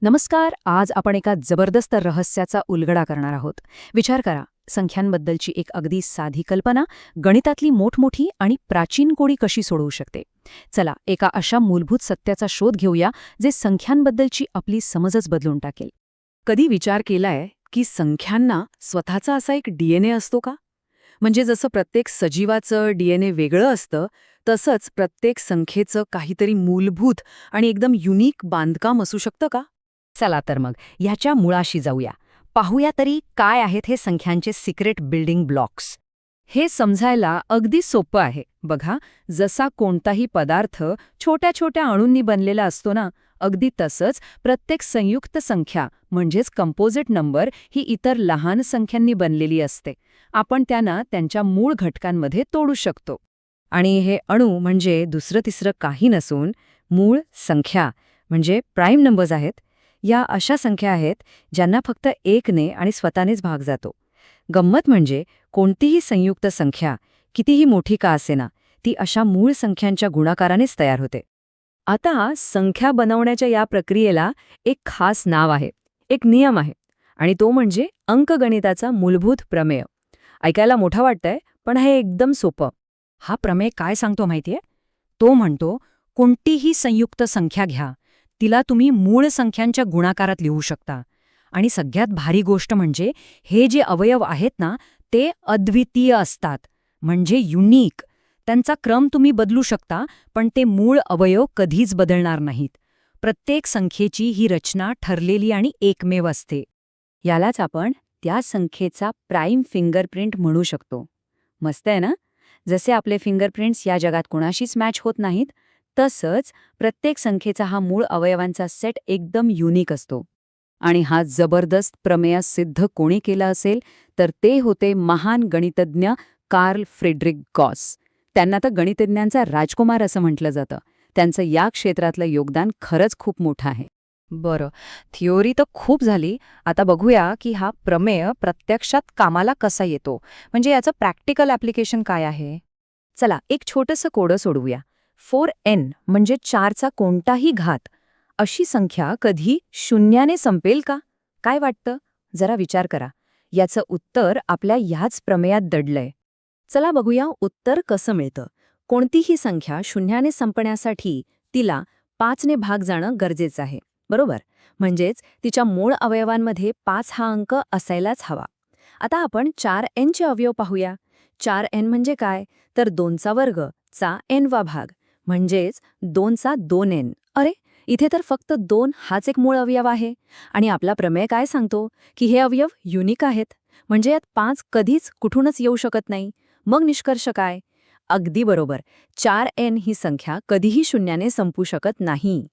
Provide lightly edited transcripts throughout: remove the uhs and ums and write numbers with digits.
नमस्कार. आज आपण एका जबरदस्त रहस्याचा उलगडा करणार आहोत. विचार करा, संख्यांबद्दलची एक अगदी साधी कल्पना गणितातली मोठमोठी आणि प्राचीन कोडी कशी सोडवू शकते. चला, एका अशा मूलभूत सत्याचा शोध घेऊया जे संख्यांबद्दलची आपली समजच बदलून टाकेल. कधी विचार केलाय की संख्यांना स्वतःचा असा एक डीएनए असतो का? म्हणजे जसं प्रत्येक सजीवाचं डीएनए वेगळं असतं, तसंच प्रत्येक संख्येचं काहीतरी मूलभूत आणि एकदम युनिक बांधकाम असू शकतं का? चला तर मग ह्याच्या मुळाशी जाऊया. पाहूया तरी काय आहेत हे संख्यांचे सिक्रेट बिल्डिंग ब्लॉक्स. हे समजायला अगदी सोपं आहे. बघा, जसा कोणताही पदार्थ छोट्या छोट्या अणूंनी बनलेला असतो ना, अगदी तसंच प्रत्येक संयुक्त संख्या म्हणजेच कंपोजिट नंबर ही इतर लहान संख्यांनी बनलेली असते. आपण त्यांना त्यांच्या मूळ घटकांमध्ये तोडू शकतो. आणि हे अणू म्हणजे दुसरं तिसरं काही नसून मूळ संख्या म्हणजे प्राईम नंबर्स आहेत. या अशा संख्या आहेत ज्यांना फक्त एकने आणि स्वतःनेच भाग जातो. गंमत म्हणजे कोणतीही संयुक्त संख्या कितीही मोठी का असेना, ती अशा मूळ संख्यांच्या गुणाकारानेच तयार होते. आता संख्या बनवण्याच्या या प्रक्रियेला एक खास नाव आहे, एक नियम आहे, आणि तो म्हणजे अंकगणिताचा मूलभूत प्रमेय. ऐकायला मोठा वाटतंय, पण हे एकदम सोपं. हा प्रमेय काय सांगतो माहितीये? तो म्हणतो, कोणतीही संयुक्त संख्या घ्या, तिला तुम्ही मूळ संख्यांच्या गुणाकारात लिहू शकता. आणि सगळ्यात भारी गोष्ट म्हणजे हे जे अवयव आहेत ना, ते अद्वितीय असतात, म्हणजे युनिक. त्यांचा क्रम तुम्ही बदलू शकता, पण ते मूळ अवयव कधीच बदलणार नाहीत. प्रत्येक संख्येची ही रचना ठरलेली आणि एकमेव असते. यालाच आपण त्या संख्येचा प्राईम फिंगरप्रिंट म्हणू शकतो. मस्त आहे ना? जसे आपले फिंगरप्रिंट्स या जगात कोणाशीच मॅच होत नाहीत, तसंच प्रत्येक संख्येचा हा मूळ अवयवांचा सेट एकदम युनिक असतो. आणि हा जबरदस्त प्रमेय सिद्ध कोणी केला असेल तर ते होते महान गणितज्ञ कार्ल फ्रेडरिक गॉस. त्यांना तर गणितज्ञांचा राजकुमार असं म्हटलं जातं. त्यांचं या क्षेत्रातलं योगदान खरंच खूप मोठं आहे. बरं, थिओरी तर खूप झाली. आता बघूया की हा प्रमेय प्रत्यक्षात कामाला कसा येतो, म्हणजे याचं प्रॅक्टिकल ॲप्लिकेशन काय आहे. चला, एक छोटंसं कोडं सोडवूया. 4n म्हणजे 4चा कोणताही घात. अशी संख्या कधी शून्याने संपेल का? काय वाटतं? जरा विचार करा. याचं उत्तर आपल्या ह्याच प्रमेयात दडलंय. चला बघूया उत्तर कसं मिळतं. कोणतीही संख्या शून्याने संपण्यासाठी तिला 5ने भाग जाणं गरजेचं आहे, बरोबर? म्हणजेच तिच्या मूळ अवयवांमध्ये 5 हा अंक असायलाच हवा. आता आपण 4n चे अवयव पाहूया. 4n म्हणजे काय? तर 2चा वर्ग चा n वा भाग, म्हणजेच 2चा 2n. अरे, इथे तर फक्त 2 हाच एक मूळ अवयव आहे. आणि आपला प्रमेय काय सांगतो की हे अवयव युनिक आहेत, म्हणजे यात 5 कधीच कुठूनच येऊ शकत नाही. मग निष्कर्ष काय? अगदी बरोबर, 4n ही संख्या कधीही शून्याने संपू शकत नाही.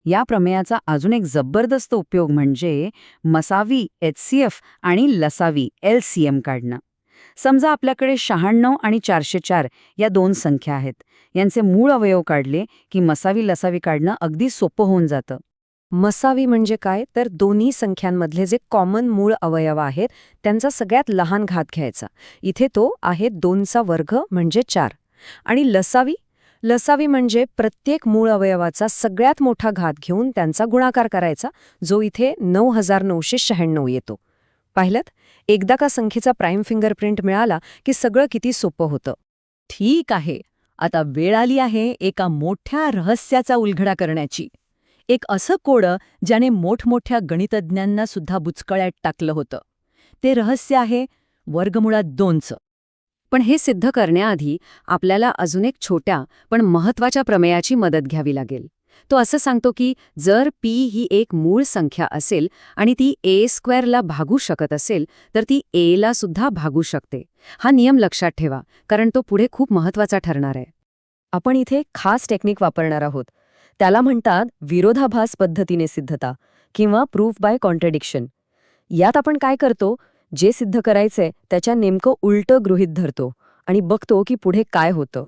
या प्रमेयाचा अजून एक जबरदस्त उपयोग म्हणजे मसावी HCF आणि लसावी LCM काढणं. समजा आपल्याकडे 96 आणि 404 या दोन संख्या आहेत. यांचे मूळ अवयव काढले की मसावी लसावी काढणं अगदी सोपं होऊन जातं. मसावी म्हणजे काय? तर दोन्ही संख्यांमधले जे कॉमन मूळ अवयव आहेत त्यांचा सगळ्यात लहान घात घ्यायचा. इथे तो आहे 2चा वर्ग म्हणजे 4. आणि लसावी म्हणजे प्रत्येक मूळ अवयवाचा सगळ्यात मोठा घात घेऊन त्यांचा गुणाकार करायचा, जो इथे 9996 येतो. पाहिलंत? एकदा का संख्येचा प्राईम फिंगरप्रिंट मिळाला की सगळं किती सोपं होतं. ठीक आहे, आता वेळ आली आहे एका मोठ्या रहस्याचा उलगडा करण्याची. एक असं कोडं ज्याने मोठमोठ्या गणितज्ञांना सुद्धा बुचकळ्यात टाकलं होतं. ते रहस्य आहे वर्गमुळात 2चं. पण हे सिद्ध करण्याआधी आपल्याला अजून एक छोट्या पण महत्वाच्या प्रमेयाची मदत घ्यावी लागेल. तो असं सांगतो की जर p ही एक मूळ संख्या असेल आणि ती a² ला भागू शकत असेल तर ती a ला सुद्धा भागू शकते. हा नियम लक्षात ठेवा, कारण तो पुढे खूप महत्वाचा ठरणार आहे. आपण इथे खास टेक्निक वापरणार आहोत. त्याला म्हणतात विरोधाभास पद्धतीने सिद्धता किंवा प्रूफ बाय कॉन्ट्रडिक्शन. यात आपण काय करतो, जे सिद्ध करायचंय त्याच्या नेमकं उलटं गृहीत धरतो आणि बघतो की पुढे काय होतं.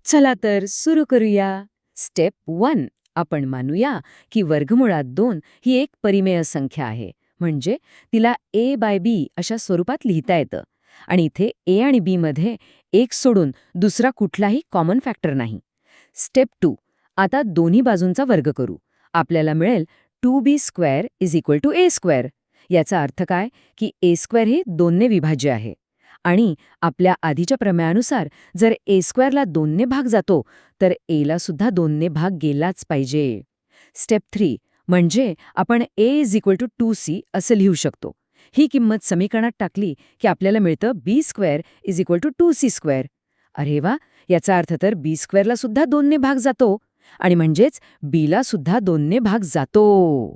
चला तर सुरू करूया. स्टेप 1. आपण मानूया की वर्गमुळात 2 ही एक परिमेय संख्या आहे, म्हणजे तिला a/b अशा स्वरूपात लिहिता येतं. आणि इथे a आणि b मध्ये एक सोडून दुसरा कुठलाही कॉमन फॅक्टर नाही. स्टेप 2. आता दोन्ही बाजूंचा वर्ग करू. आपल्याला मिळेल 2b² = a². याचा अर्थ काय की a² हे 2ने विभाज्य आहे. आणि आपल्या आधीच्या प्रमेयानुसार जर a² ला 2ने भाग जातो तर a ला सुद्धा 2ने भाग गेलाच पाहिजे. स्टेप 3 म्हणजे आपण a = 2c असं लिहू शकतो. ही किंमत समीकरणात टाकली की आपल्याला मिळतं b² = 2c². अरे वा, याचा अर्थ तर b² ला सुद्धा 2ने भाग जातो आणि म्हणजेच b ला सुद्धा 2ने भाग जातो.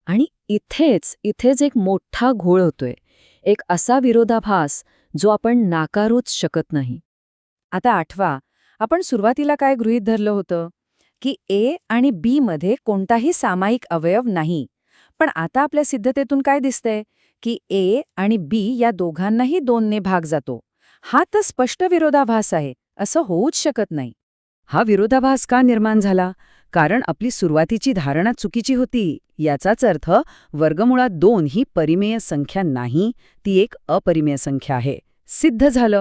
आणि इथेच एक मोठा घोळ होतोय. एक असा विरोधाभास जो आपण नाकारूच शकत नाही. आता आठवा, आपण सुरुवातीला काय गृहीत धरलं होतं की ए आणि बी मध्ये कोणताही सामायिक अवयव नाही. पण आता आपल्या सिद्धतेतून काय दिसतंय की ए आणि बी या दोघांनाही 2ने भाग जातो. हा तर स्पष्ट विरोधाभास आहे. असं होऊच शकत नाही. हा विरोधाभास का निर्माण झाला? कारण आपली सुरुवातीची धारणा चुकीची होती. याचाच अर्थ वर्गमुळात 2 ही परिमेय संख्या नाही, ती एक अपरिमेय संख्या आहे. सिद्ध झालं.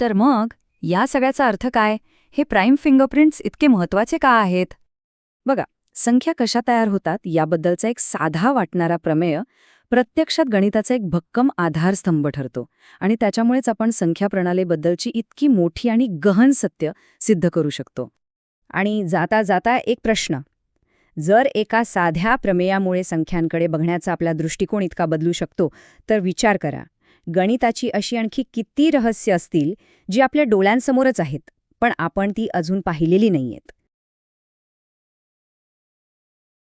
तर मग या सगळ्याचा अर्थ काय? हे प्राईम फिंगरप्रिंट्स इतके महत्वाचे का आहेत? बघा, संख्या कशा तयार होतात याबद्दलचा एक साधा वाटणारा प्रमेय प्रत्यक्षात गणिताचा एक भक्कम आधारस्तंभ ठरतो. आणि त्याच्यामुळेच आपण संख्या प्रणालीबद्दलची इतकी मोठी आणि गहन सत्य सिद्ध करू शकतो. आणि जाता जाता एक प्रश्न. जर एका साध्या प्रमेयामुळे संख्यांकडे बघण्याचा आपला दृष्टिकोन इतका बदलू शकतो, तर विचार करा, गणिताची अशी आणखी किती रहस्य असतील जी आपल्या डोळ्यांसमोरच आहेत, पण आपण ती अजून पाहिलेली नाहीयेत.